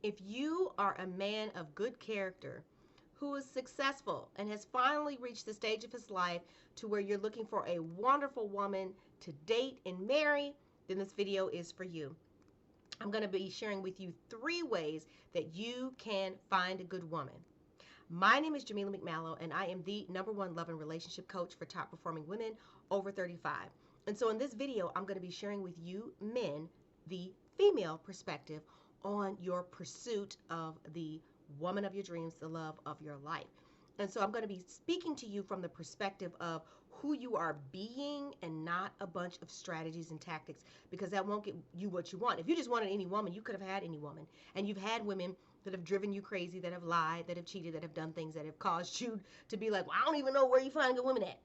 If you are a man of good character who is successful and has finally reached the stage of his life to where you're looking for a wonderful woman to date and marry, then this video is for you. I'm going to be sharing with you 3 ways that you can find a good woman. My name is Jamila McMallow, and I am the #1 love and relationship coach for top performing women over 35. And so in this video, I'm going to be sharing with you men the female perspective on your pursuit of the woman of your dreams, the love of your life. And so I'm going to be speaking to you from the perspective of who you are being and not a bunch of strategies and tactics, because that won't get you what you want. If you just wanted any woman, you could have had any woman. And you've had women that have driven you crazy, that have lied, that have cheated, that have done things that have caused you to be like, well, I don't even know where you find good women at.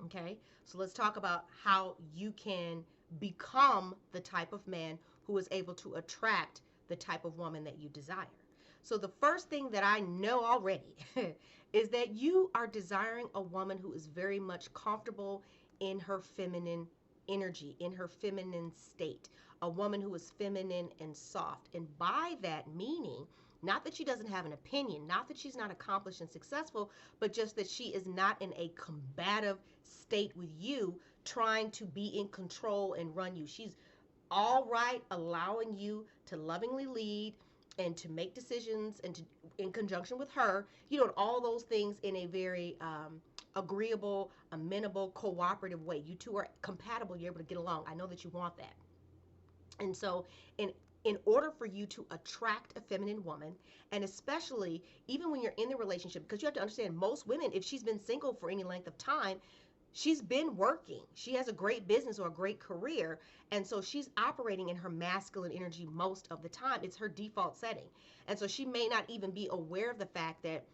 Okay, so let's talk about how you can become the type of man who is able to attract the type of woman that you desire. So the first thing that I know already is that you are desiring a woman who is very much comfortable in her feminine energy, in her feminine state, a woman who is feminine and soft. And by that meaning, not that she doesn't have an opinion, not that she's not accomplished and successful, but just that she is not in a combative state with you, trying to be in control and run you. She's all right allowing you to lovingly lead and to make decisions and to, in conjunction with her, all those things in a very agreeable, amenable, cooperative way. You two are compatible. You're able to get along. I know that you want that. And so in order for you to attract a feminine woman, and especially even when you're in the relationship, because you have to understand, most women, if she's been single for any length of time, she's been working. She has a great business or a great career. And so she's operating in her masculine energy most of the time. It's her default setting. And so she may not even be aware of the fact that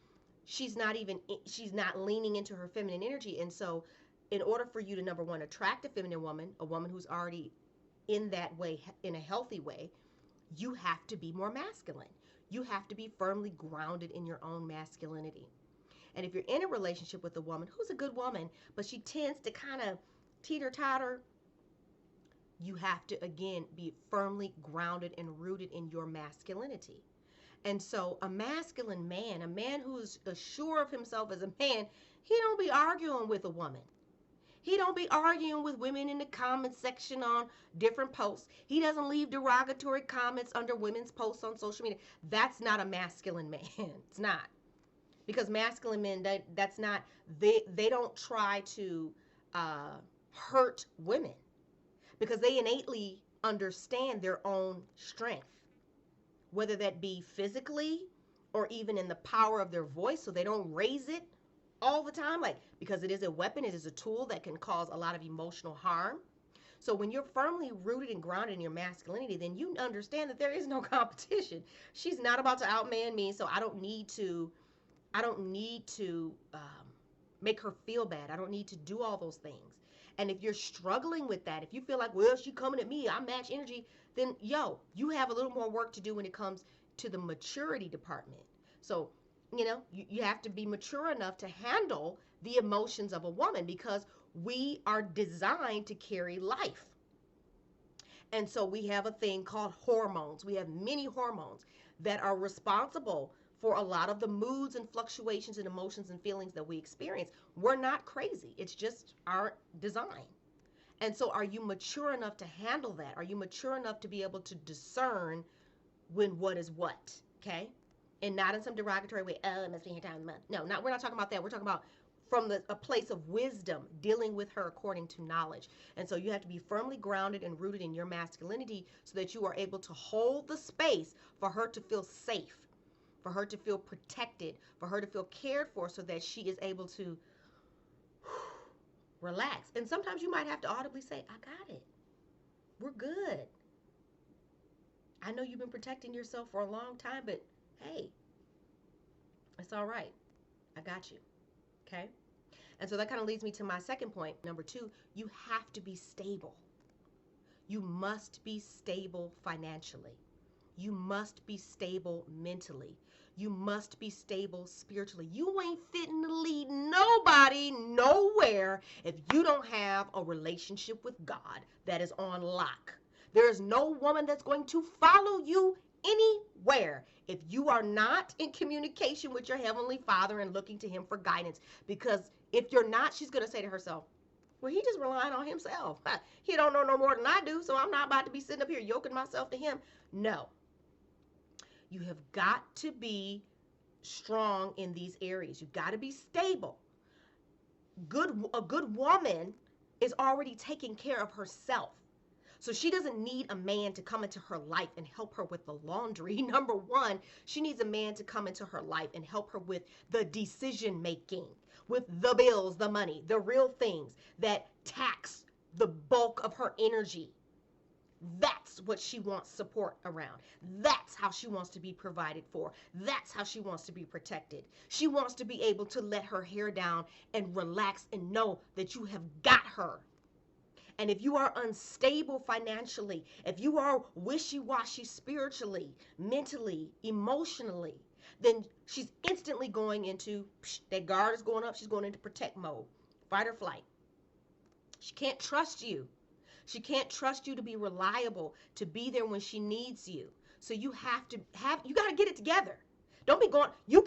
she's not leaning into her feminine energy. And so in order for you to, #1, attract a feminine woman, a woman who's already in that way, in a healthy way, you have to be more masculine. You have to be firmly grounded in your own masculinity. And if you're in a relationship with a woman who's a good woman, but she tends to kind of teeter-totter, you have to, again, be firmly grounded and rooted in your masculinity. And so a masculine man, a man who's sure of himself as a man, he don't be arguing with a woman. He don't be arguing with women in the comment section on different posts. He doesn't leave derogatory comments under women's posts on social media. That's not a masculine man. It's not. Because masculine men, that's not, they don't try to hurt women, because they innately understand their own strength, whether that be physically or even in the power of their voice, so they don't raise it all the time, because it is a weapon, it is a tool that can cause a lot of emotional harm. So when you're firmly rooted and grounded in your masculinity, then you understand that there is no competition. She's not about to outman me, so I don't need to make her feel bad. I don't need to do all those things. And if you're struggling with that, if you feel like, well, she's coming at me, I match energy, then you have a little more work to do when it comes to the maturity department. So, you have to be mature enough to handle the emotions of a woman, because we are designed to carry life. And so we have a thing called hormones. We have many hormones that are responsible for a lot of the moods and fluctuations and emotions and feelings that we experience. We're not crazy. It's just our design. And so are you mature enough to handle that? Are you mature enough to be able to discern when what is what, okay? And not in some derogatory way, oh, it must be her time of the month. No, we're not talking about that. We're talking about from a place of wisdom, dealing with her according to knowledge. And so you have to be firmly grounded and rooted in your masculinity so that you are able to hold the space for her to feel safe, for her to feel protected, for her to feel cared for, so that she is able to relax. And sometimes you might have to audibly say, I got it. We're good. I know you've been protecting yourself for a long time, but hey, it's all right. I got you. Okay? And so that kind of leads me to my second point. #2, you have to be stable. You must be stable financially. You must be stable mentally. You must be stable spiritually. You ain't fitting to lead nobody nowhere if you don't have a relationship with God that is on lock. There is no woman that's going to follow you anywhere beware if you are not in communication with your Heavenly Father and looking to Him for guidance. Because if you're not, she's going to say to herself, well, he just relying on himself. He don't know no more than I do, so I'm not about to be sitting up here yoking myself to him. No. You have got to be strong in these areas. You've got to be stable. A good woman is already taking care of herself. So she doesn't need a man to come into her life and help her with the laundry. Number one, she needs a man to come into her life and help her with the decision making, with the bills, the money, the real things that tax the bulk of her energy. That's what she wants support around. That's how she wants to be provided for. That's how she wants to be protected. She wants to be able to let her hair down and relax and know that you have got her. And if you are unstable financially, if you are wishy-washy spiritually, mentally, emotionally, then she's instantly going into, that guard is going up, she's going into protect mode, fight or flight. She can't trust you. She can't trust you to be reliable, to be there when she needs you. So you you got to get it together. Don't be going, you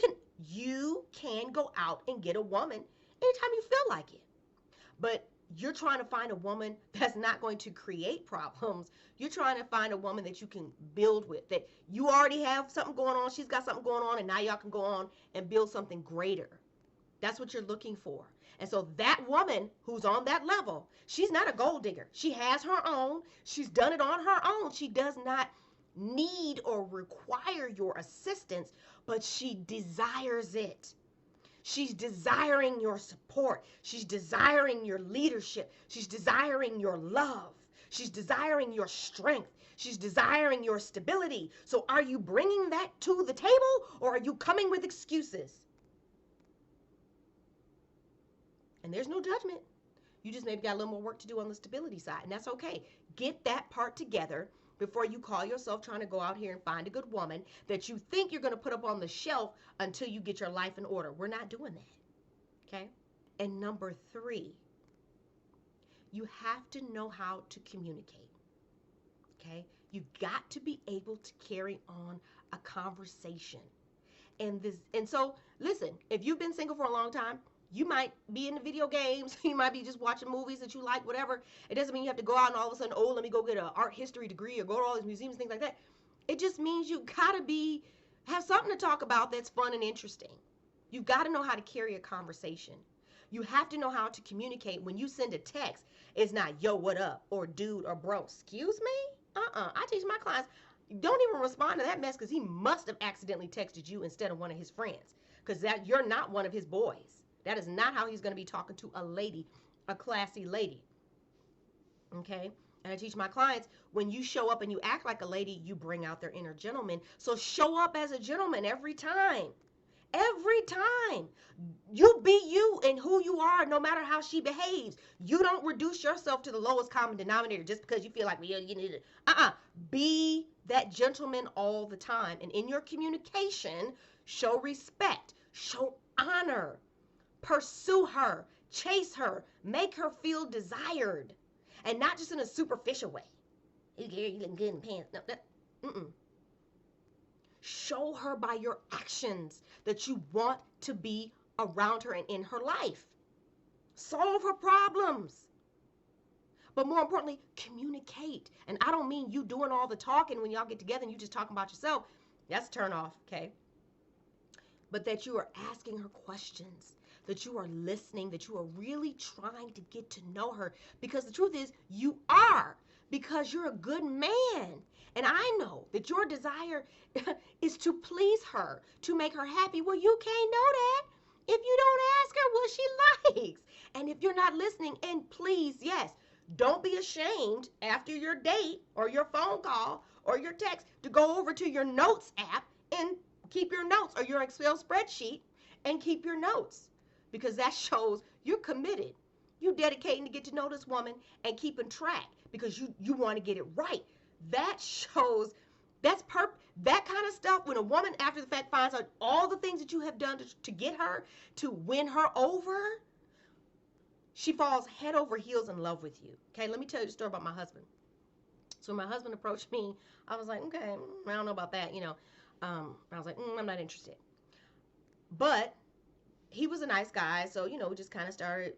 can go out and get a woman anytime you feel like it. But you're trying to find a woman that's not going to create problems. You're trying to find a woman that you can build with, that you already have something going on, she's got something going on, and now y'all can go on and build something greater. That's what you're looking for. And so that woman who's on that level, she's not a gold digger. She has her own. She's done it on her own. She does not need or require your assistance, but she desires it. She's desiring your support. She's desiring your leadership. She's desiring your love. She's desiring your strength. She's desiring your stability. So are you bringing that to the table, or are you coming with excuses? And there's no judgment. You just maybe got a little more work to do on the stability side, and that's okay. Get that part together before you call yourself trying to go out here and find a good woman that you think you're going to put up on the shelf until you get your life in order. We're not doing that, okay? And number 3, you have to know how to communicate, okay? You've got to be able to carry on a conversation. And so, listen, if you've been single for a long time, you might be in the video games. You might be just watching movies that you like, whatever. It doesn't mean you have to go out and all of a sudden, oh, let me go get an art history degree or go to all these museums, things like that. It just means you gotta have something to talk about that's fun and interesting. You've got to know how to carry a conversation. You have to know how to communicate. When you send a text, it's not, yo, what up, or dude, or bro. Excuse me? I teach my clients, don't even respond to that mess, because he must have accidentally texted you instead of one of his friends, because you're not one of his boys. That is not how he's going to be talking to a lady, a classy lady. Okay? And I teach my clients, when you show up and you act like a lady, you bring out their inner gentleman. So show up as a gentleman every time. Every time. You be you and who you are, no matter how she behaves. You don't reduce yourself to the lowest common denominator just because you feel like, well, you need it. Be that gentleman all the time. And in your communication, show respect, show honor. Pursue her, chase her, make her feel desired, and not just in a superficial way. You looking good in the pants. No, Show her by your actions that you want to be around her and in her life. Solve her problems. But more importantly, communicate. And I don't mean you doing all the talking when y'all get together and you just talking about yourself. That's a turn off, okay? But that you are asking her questions, that you are listening, that you are really trying to get to know her. Because the truth is, you are, because you're a good man. And I know that your desire is to please her, to make her happy. Well, you can't know that if you don't ask her what she likes. And if you're not listening, and please, yes, don't be ashamed after your date or your phone call or your text to go over to your notes app and keep your notes, or your Excel spreadsheet and keep your notes, because that shows you're committed. You're dedicating to get to know this woman and keeping track because you want to get it right. That shows, that kind of stuff, when a woman after the fact finds out all the things that you have done to get her, to win her over, she falls head over heels in love with you. Okay, let me tell you the story about my husband. So when my husband approached me, I was like, okay, I don't know about that, I was like, I'm not interested. But he was a nice guy, so we just kind of started,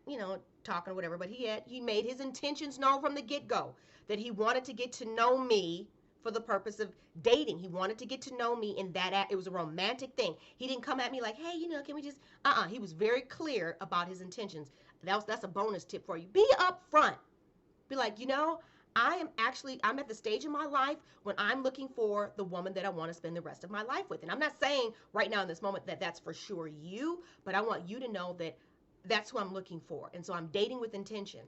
talking or whatever. But he made his intentions known from the get go that he wanted to get to know me for the purpose of dating. He wanted to get to know me in that it was a romantic thing. He didn't come at me like, hey, can we just He was very clear about his intentions. That's a bonus tip for you. Be upfront. Be like, I'm at the stage in my life when I'm looking for the woman that I want to spend the rest of my life with. And I'm not saying right now in this moment that that's for sure you, but I want you to know that that's who I'm looking for. And so I'm dating with intention.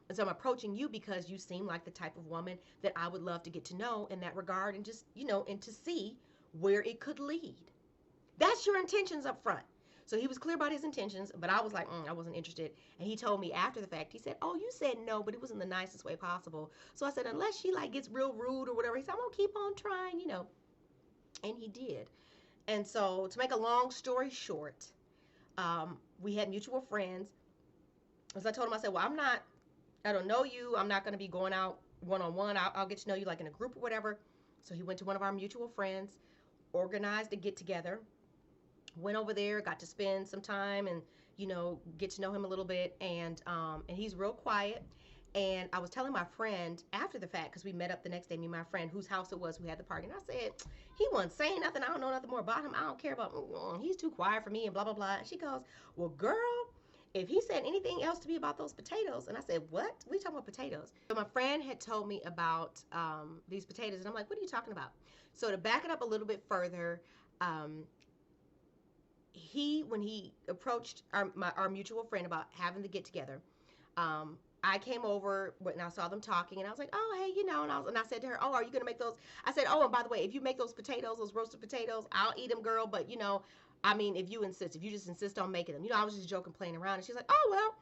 And so I'm approaching you because you seem like the type of woman that I would love to get to know in that regard, and just, and to see where it could lead. That's your intentions up front. So he was clear about his intentions, but I was like, I wasn't interested. And he told me after the fact, he said, oh, you said no, but it was in the nicest way possible. So I said, unless she like gets real rude or whatever, he said, I'm gonna keep on trying, And he did. And so to make a long story short, we had mutual friends. As I told him, I said, well, I don't know you. I'm not gonna be going out one-on-one. I'll get to know you like in a group or whatever. So he went to one of our mutual friends, organized a get together. Went over there, got to spend some time and get to know him a little bit, and he's real quiet. And I was telling my friend after the fact, because we met up the next day, me and my friend whose house it was, we had the party, and I said, he wasn't saying nothing. I don't know nothing more about him. I don't care about he's too quiet for me and blah blah blah. And she goes, well, girl, if he said anything else to me about those potatoes. And I said, what? We talking about potatoes? So my friend had told me about these potatoes, and I'm like, what are you talking about? So to back it up a little bit further, when he approached our mutual friend about having the get together, I came over and I saw them talking, and I was like, oh, hey, and I said to her, oh, are you gonna make those? I said, oh, and by the way, if you make those potatoes, those roasted potatoes, I'll eat them, girl. But if you just insist on making them, I was just joking, playing around. And she's like, oh, well,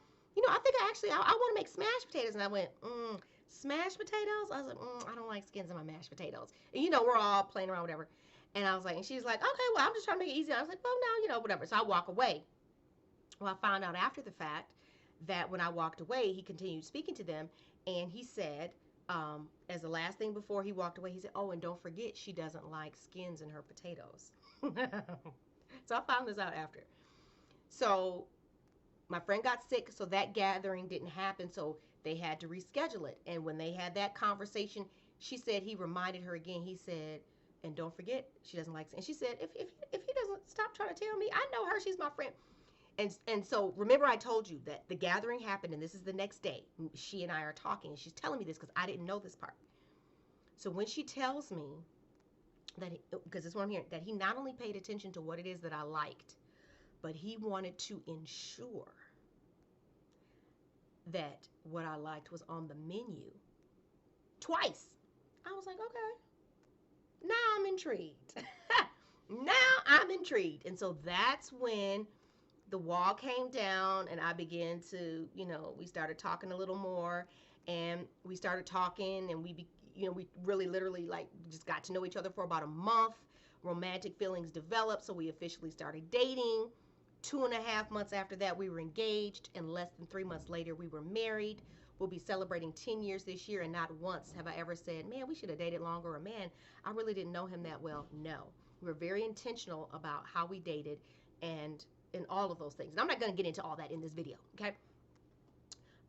I think I want to make smashed potatoes. And I went, smashed potatoes? I was like, I don't like skins in my mashed potatoes. And we're all playing around, whatever. And I was like, and she's like, okay, well, I'm just trying to make it easy. I was like, well, no, whatever. So I walk away. Well, I found out after the fact that when I walked away, he continued speaking to them. And he said, as the last thing before he walked away, he said, oh, and don't forget, she doesn't like skins in her potatoes. So I found this out after. So my friend got sick, so that gathering didn't happen. So they had to reschedule it. And when they had that conversation, she said he reminded her again. He said, and don't forget, she doesn't like. And she said, if he doesn't stop trying to tell me, I know her. She's my friend. And so remember, I told you that the gathering happened, and this is the next day. She and I are talking, and she's telling me this because I didn't know this part. So when she tells me that, because it's what I'm hearing, that he not only paid attention to what it is that I liked, but he wanted to ensure that what I liked was on the menu twice. I was like, okay. Now I'm intrigued. Now I'm intrigued. And so that's when the wall came down, and I began to, we started talking a little more, and we started talking, and we really literally like just got to know each other for about a month. Romantic feelings developed, so we officially started dating. 2.5 months after that, we were engaged, and less than 3 months later, we were married. We'll be celebrating 10 years this year, and not once have I ever said, man, we should have dated longer, or man, I really didn't know him that well. No. We were very intentional about how we dated and all of those things. And I'm not going to get into all that in this video, okay?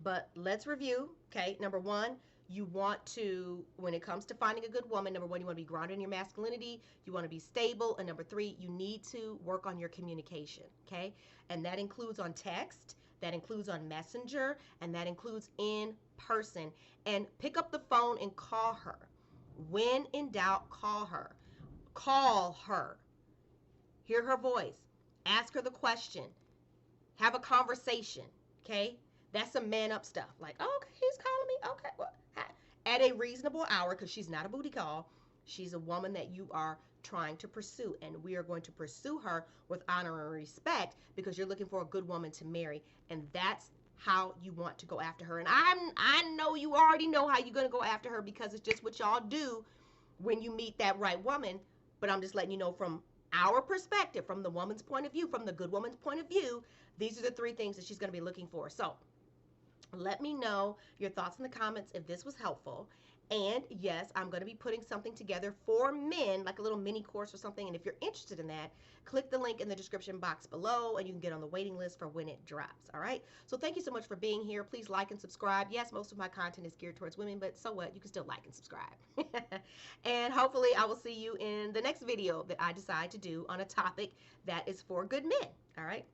But let's review, okay? Number one, you want to, when it comes to finding a good woman, number one, you want to be grounded in your masculinity. You want to be stable. And number three, you need to work on your communication, okay? And that includes on text. That includes on Messenger, and that includes in person. And pick up the phone and call her. When in doubt, call her. Call her. Hear her voice. Ask her the question. Have a conversation, okay? That's some man up stuff. Like, oh, okay, he's calling me. Okay, well, at a reasonable hour, because she's not a booty call. She's a woman that you are trying to pursue, and we are going to pursue her with honor and respect because you're looking for a good woman to marry, and that's how you want to go after her. And I know you already know how you're going to go after her because it's just what y'all do when you meet that right woman, but I'm just letting you know from our perspective, from the woman's point of view, from the good woman's point of view, these are the 3 things that she's going to be looking for. So let me know your thoughts in the comments if this was helpful. And yes, I'm going to be putting something together for men, like a little mini course or something. And if you're interested in that, click the link in the description box below and you can get on the waiting list for when it drops. All right. So thank you so much for being here. Please like and subscribe. Yes, most of my content is geared towards women, but so what? You can still like and subscribe. And hopefully, I will see you in the next video that I decide to do on a topic that is for good men. All right.